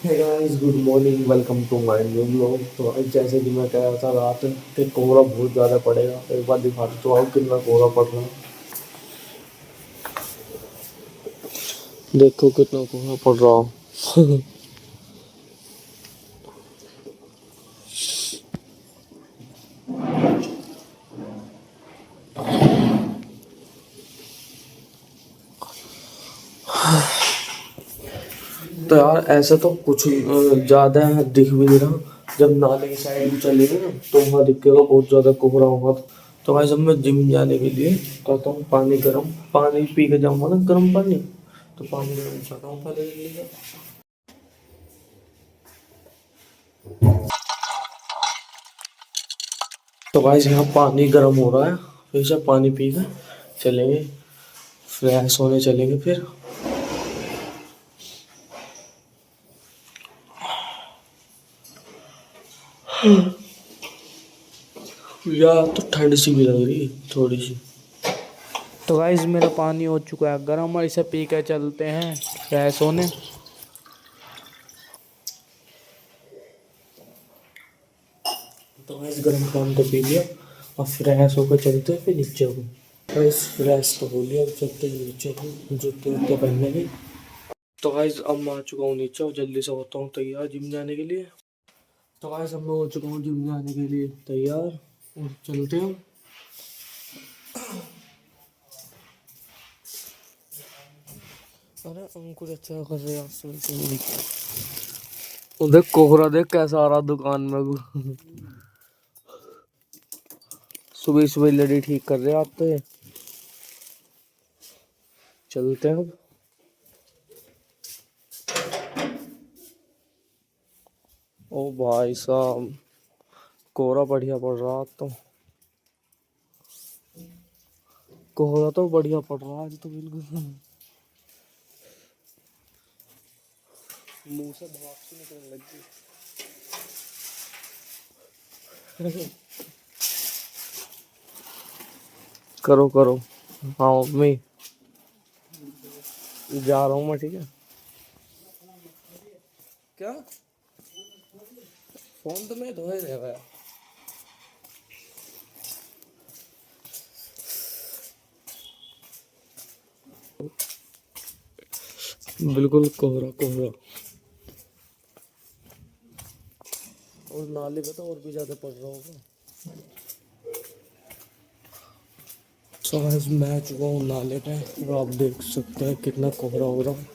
Hey guys, good morning, welcome to my new blog. तो आज जैसे कि मैं कह रहा था रात कि कोहरा बहुत ज़्यादा पड़ेगा। एक बार दिखा तो आओ कितना कोहरा पड़ रहा है। देखो कितना कोहरा पड़ रहा है। तो यार ऐसा तो कुछ ज़्यादा दिख भी नहीं रहा। जब नाले की साइड में चलेंगे ना तो वहाँ दिखेगा बहुत ज़्यादा कोहरा होगा। तो भाई जब मैं जिम जाने के लिए कहता हूँ पानी गर्म पानी पी के जाऊँगा ना, गर्म पानी। तो पानी गर्म चाहता हूँ पहले के लिए। तो भाई यहाँ पानी गर्म हो रहा है, फिर से पानी पी कर चलेंगे, फ्रेश होने चलेंगे फिर। यार तो ठंड सी भी लग रही है थोड़ी सी। तो गाइस मेरा पानी हो चुका है गर्म और इसे पी के चलते हैं फ्रेश होने। तो गैस गर्म पानी तो पी लिया और फ्रेश होकर चलते हैं फिर नीचे को। गैस फ्रेश तो हो लिया, अब चलते हैं नीचे को जूते वूते पहनने के। तो गैस अब मैं आ चुका हूँ नीचे और जल्दी से होता हूँ तैयार जिम जाने के लिए। तो गैस अब मैं हो चुका हूँ जिम जाने के लिए तैयार और चलते हैं। अरे अंकुर अच्छा कर रहे हैं। उधर कोहरा देख कैसा आ रहा दुकान में। सुबह सुबह लड़ी ठीक कर रहे हैं आप तो ये। चलते हैं अब। ओ भाई साहब, कोहरा बढ़िया पड़ रहा आज तो। कोहरा तो बढ़िया पड़ रहा है आज तो बिल्कुल। मुंह से भाप सी निकलने लग गई। करो करो। हाँ मम्मी, जा रहा हूँ मैं, ठीक है। क्या फोन तो मैं धोए रहेगा। बिल्कुल कोहरा कोहरा। और नाले पे तो और भी ज्यादा पड़ रहा होगा। सो गाइस मैं आ चुका हूँ नाले पे और आप देख सकते हैं कितना कोहरा हो रहा है।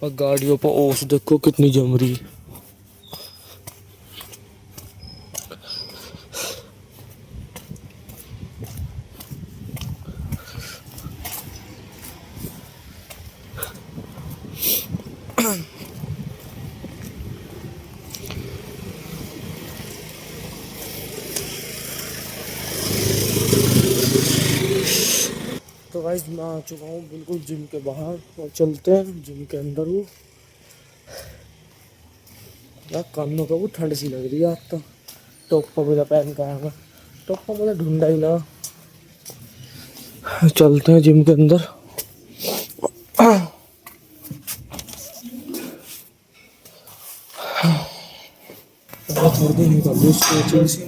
और गाड़ियों पर ओस देखो कितनी जम रही है। तो गाइस मैं आ चुका हूँ बिल्कुल जिम के बाहर और चलते हैं जिम के अंदर। वो यार कानों का वो ठंड सी लग रही है आज तो। टोपा मेरा पहन का आया मैं, टोपा मुझे ढूंढा ही ना। चलते हैं जिम के अंदर। थोड़ी देर निकाल लो स्ट्रेचिंग से।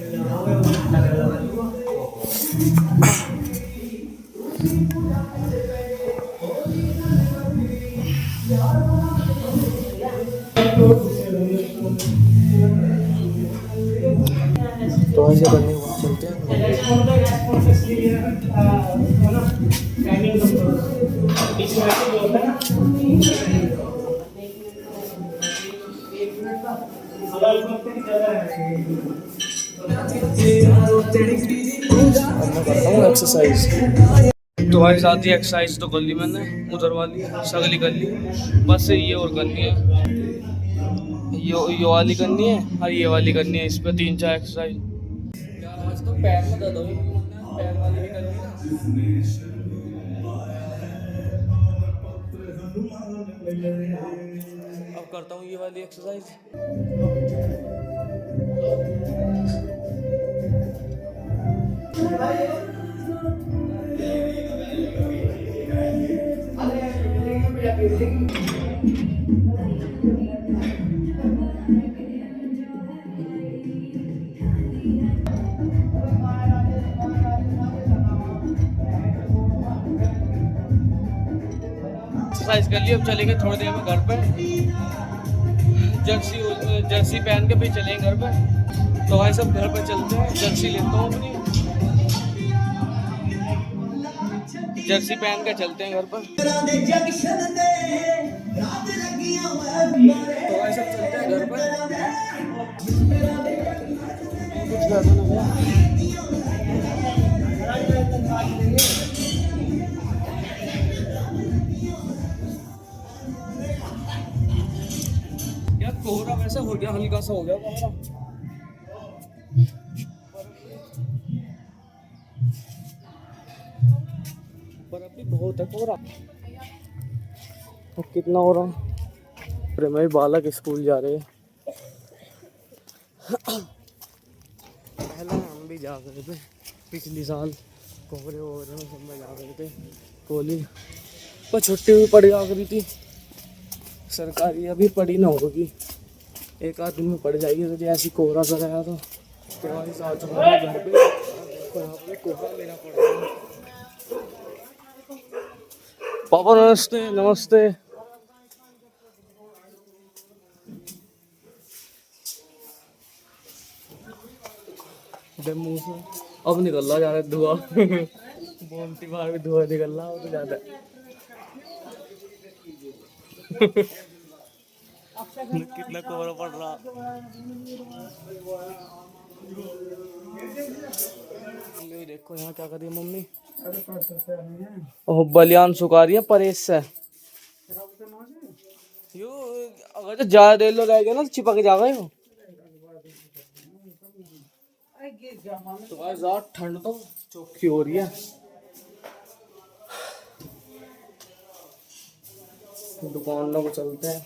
तो ऐसे करने के बाद चलते हैं। अब मैं करता हूँ एक्सरसाइज। तो भाई साथ ही एक्सरसाइज तो कर ली मैंने, उधर वाली सगली कर ली, बस ये और करनी है, ये वाली करनी है और ये वाली करनी है, इस पे 3-4 एक्सरसाइज। यार आज तो पैर में दर्द हो रही है, पैर वाली भी करनी है। अब करता हूँ ये वाली एक्सरसाइज। एक्सरसाइज कर ली, अब चलेंगे थोड़ी देर में घर पे, जर्सी पहन के फिर चलेंगे घर पे। तो भाई सब घर पे चलते हैं, जर्सी लेता हूँ अपनी, जर्सी पहन के चलते हैं घर पर। तो भाई सब चलते हैं घर पर। यार कोहरा वैसा हो गया, हल्का सा हो गया कोहरा, पर अभी बहुत है कोहरा। तो कितना हो रहा, अरे मेरे बालक स्कूल जा रहे हैं। पहले हम भी जा रहे थे पिछली साल, कोहरे वोहरे में सब में जा रहे थे कॉलेज, पर छुट्टी भी पड़ जा रही थी सरकारी, अभी पड़ी ना होगी, एक आध दिन में पड़ जाएगी। तो ऐसी कोहरा सा रहा था, तो आज आ चुका हूँ घर पे, यहाँ पे कोहरा लेना पड़ रहा है। पापा नमस्ते। नमस्ते। मुँह से अब निकल रहा जा रहा है धुआं, बोलती बार भी धुआं निकल रहा हो तो ज्यादा। कितना कोहरा पड़ रहा। देखो यहाँ क्या कर रही है मम्मी, ओह बलियान सुखा रही है परहेज से। यो अगर तो ज्यादा देर लो रहेगा ना तो चिपक जाएगा यो। तो आज रात ठंड तो चौखी हो रही है। दुकान को चलते हैं।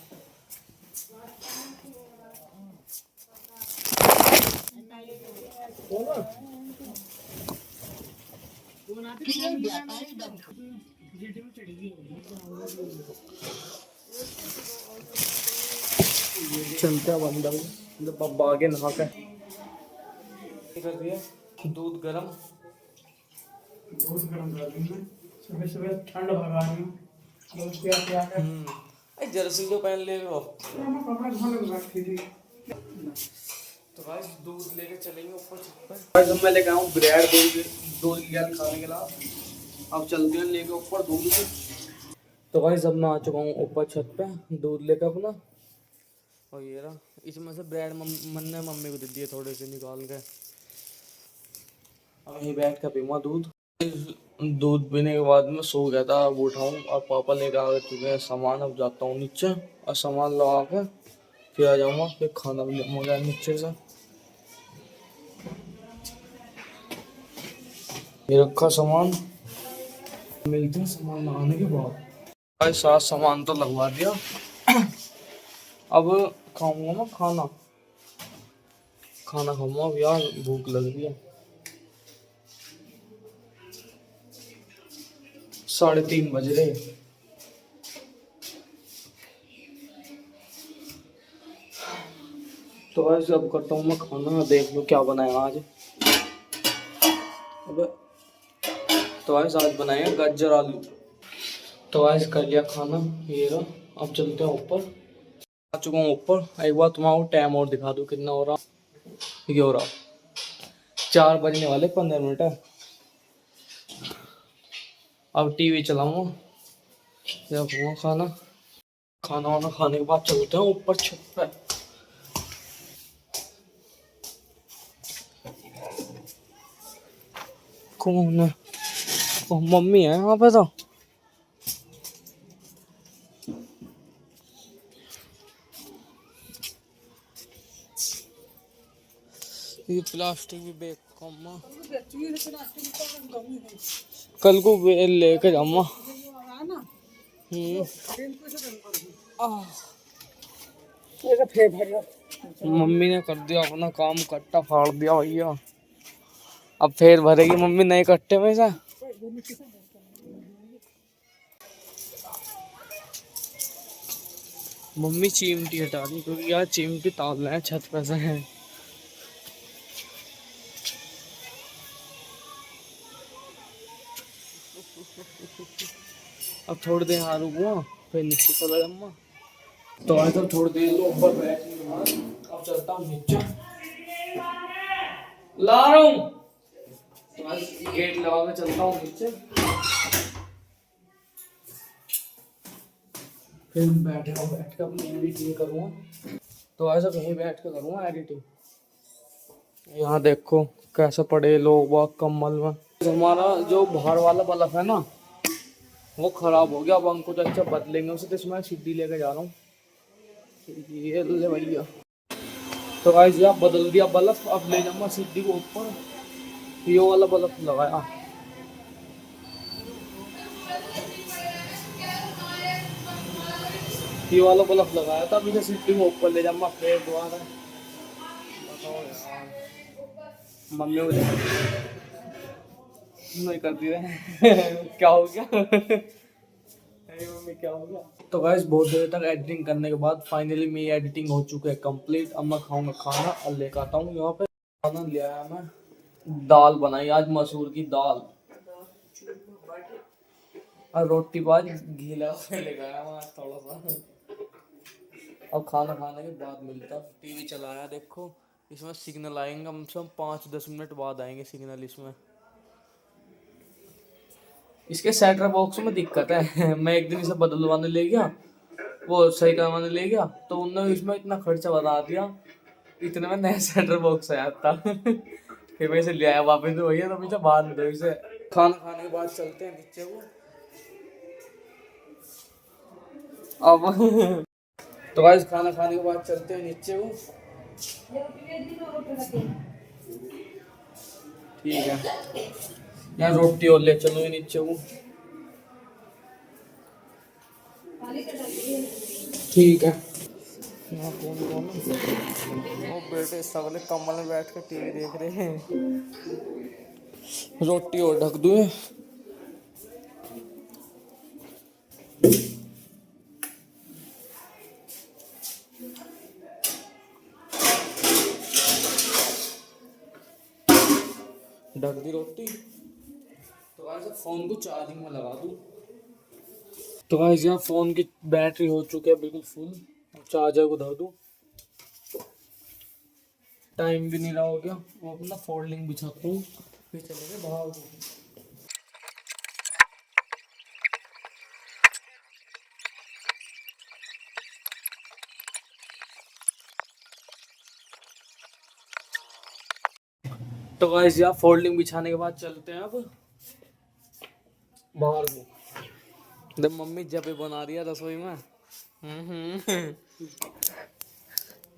चलते हैं अंदर, जब आगे नहा के कर दिया। दूध गरम कर दी मैं, सुबह सुबह ठंड भगा रही हूँ। जर्सी जो पहन ले लो, तो गाइस दूध लेके चलेंगे ऊपर छत पर। गाइस मैं लेके आऊँ ब्रेड, दूध लिया खाने के लिए। अब चलते हैं लेके ऊपर दूध। तो गाइस अब मैं आ चुका हूँ ऊपर छत पे दूध लेकर अपना, और ये रहा, इसमें से ब्रेड मैंने मम्मी को दे दिए थोड़े से निकाल के। अब यहीं बैठ कर पीऊँगा दूध। दूध पीने के बाद मैं सो गया था, अब उठाऊँ और पापा लेकर आ चुके हैं सामान। अब जाता हूँ नीचे और सामान लगा के फिर आ जाऊँगा, फिर खाना भी मंगाया नीचे से। ये रखा सामान, मिलते हैं सामान लगाने के बाद। साथ सामान तो लगवा दिया, अब खाऊंगा मैं खाना खाऊंगा। अब यार भूख लग रही है। 3:30 बज रहे। तो वैसे अब करता हूँ मैं खाना, देख लो क्या बनाया आज। अब तो आज बनाए गाजर आलू। तो आज कर लिया खाना, ये रहा। अब चलते हैं ऊपर, आ चुका हूँ ऊपर। एक बार तुम्हारा टाइम और दिखा दूँ कितना हो रहा। ये हो रहा 4 बजने वाले 15 मिनट है। अब टीवी चलाऊंगा, या खाना वाना खाने के बाद चलते हैं ऊपर छत पे। कौन है? मम्मी है वहाँ पे तो। ये प्लास्टिक भी बेच कम्मा कल को लेके जाऊंगा। मम्मी ने कर दिया अपना काम, कट्टा फाड़ दिया भैया। अब फिर भरेगी मम्मी नए कट्टे में से। मम्मी चिमटी हटा दी क्योंकि यार चिमटी ताल रहे हैं छत पे से है। अब थोड़ी देर यहाँ रुकूंगा फिर नीचे चला जाऊंगा। तो आज तक थोड़ी देर लो ऊपर बैठ, अब चलता हूँ नीचे। ला रहा हूँ। तो आज गेट लगा के चलता हूँ नीचे, फिर बैठ के अपनी एडिटिंग करूँगा। तो ऐसा कहीं बैठ के करूँगा एडिटिंग। यहाँ देखो कैसे पड़े लोग बाग कम्बल में। हमारा जो बाहर वाला बल्ब है ना वो खराब हो गया, अब हमको तो अच्छा बदलेंगे उसे। तो इसमें सीढ़ी लेके जा रहा हूँ, ये ले भैया। तो गाइस यार बदल दिया बल्ब, अब ले जाऊंगा सीढ़ी को ऊपर। ये वाला बल्ब लगाया, ये वाला बल्ब लगाया था, अभी से सीढ़ी को ऊपर ले जाऊंगा फिर दोबारा। बताओ यार मम्मी मुझे नहीं कर दी रहे क्या हो गया मम्मी क्या हो गया। तो गाइस बहुत देर तक एडिटिंग करने के बाद फाइनली मेरी एडिटिंग हो चुकी है कंप्लीट। अब मैं खाऊंगा खाना और लेकर आता हूँ यहाँ पे। खाना ले आया मैं, दाल बनाई आज मसूर की दाल और रोटी बाद घी लगा के लेकर आया मैं थोड़ा सा। अब खाना खाने के बाद मिलता। टीवी चलाया देखो, इसमें सिग्नल आएंगे कम से कम 5-10 मिनट बाद आएंगे सिग्नल इसमें। इसके सेटर बॉक्स में दिक्कत है मैं एक दिन इसे बदलवाने ले गया, वो सही करवाने ले गया, तो उन्होंने इसमें इतना खर्चा बता दिया, इतने में नया सेटर बॉक्स आया था फिर मैं इसे ले आया वापस। तो भैया तो मुझे बांध दो इसे। खाना खाने के बाद चलते हैं नीचे को अब तो गाइस खाना खाने के बाद चलते हैं नीचे को। ठीक है यार, रोटी और ले चलो ये नीचे को। ठीक है। यहाँ कौन कौन है? वो बेटे सगले कमल में बैठ कर टीवी देख रहे हैं। रोटी और ढक दूँ। ढक दी रोटी। तो गाइस फोन को चार्जिंग में लगा दूँ। तो गाइस यहाँ फोन की बैटरी हो चुकी है बिल्कुल फुल, चार्जर को धर दूँ। टाइम भी नहीं रहा हो गया, वो अपना फोल्डिंग बिछाता हूँ फिर चले गए बाहर। तो गाइस यार फोल्डिंग बिछाने के बाद चलते हैं अब बाहर को। जब मम्मी जब बना रही है रसोई में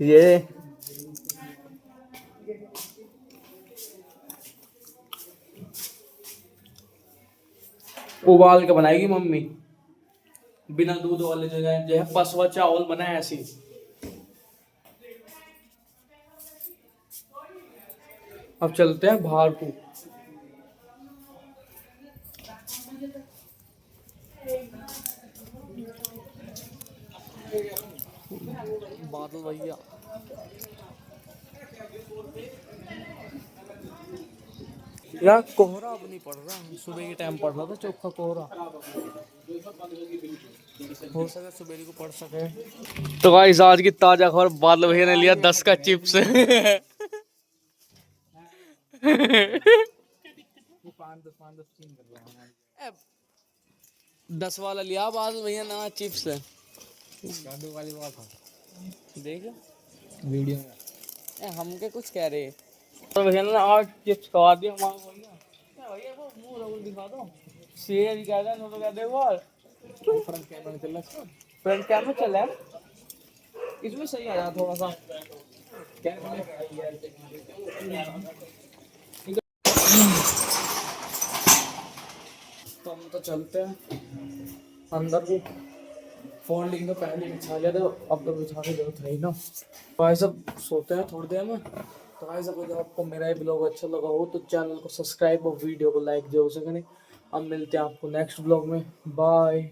ये उबाल के बनाएगी मम्मी, बिना दूध वाले जो है पसवा चावल बनाए ऐसी। अब चलते हैं बाहर को। बादल भैया यार कोहरा अब नहीं पड़ रहा, सुबह के टाइम पड़ रहा था चोखा कोहरा, हो सके सुबह को पड़ सके। तो गाइस आज की ताजा खबर, बादल भैया ने लिया 10 का चिप्स 10 वाला लिया बादल भैया ना चिप्स वाली बात देख वीडियो में हम के कुछ कह रहे। तो भैया ने आज चिप्स खवा दिया हमारे भैया। क्या भैया वो मुंह दिखा दो। शेर क्या था तो कहते वो फ्रंट कैमरा चल रहा है फ्रंट कैमरा चल रहा है इसमें सही आया थोड़ा सा तो हम तो चलते हैं अंदर को फोल्डिंग तो पहले बिछा लिया था अब तो बिछाने की जरूरत है ही ना भाई सब सोते हैं थोड़ी देर में तो भाई सब अगर आपको मेरा ये ब्लॉग अच्छा लगा हो तो चैनल को सब्सक्राइब और वीडियो को लाइक जरूर से करें अब मिलते हैं आपको नेक्स्ट ब्लॉग में बाय।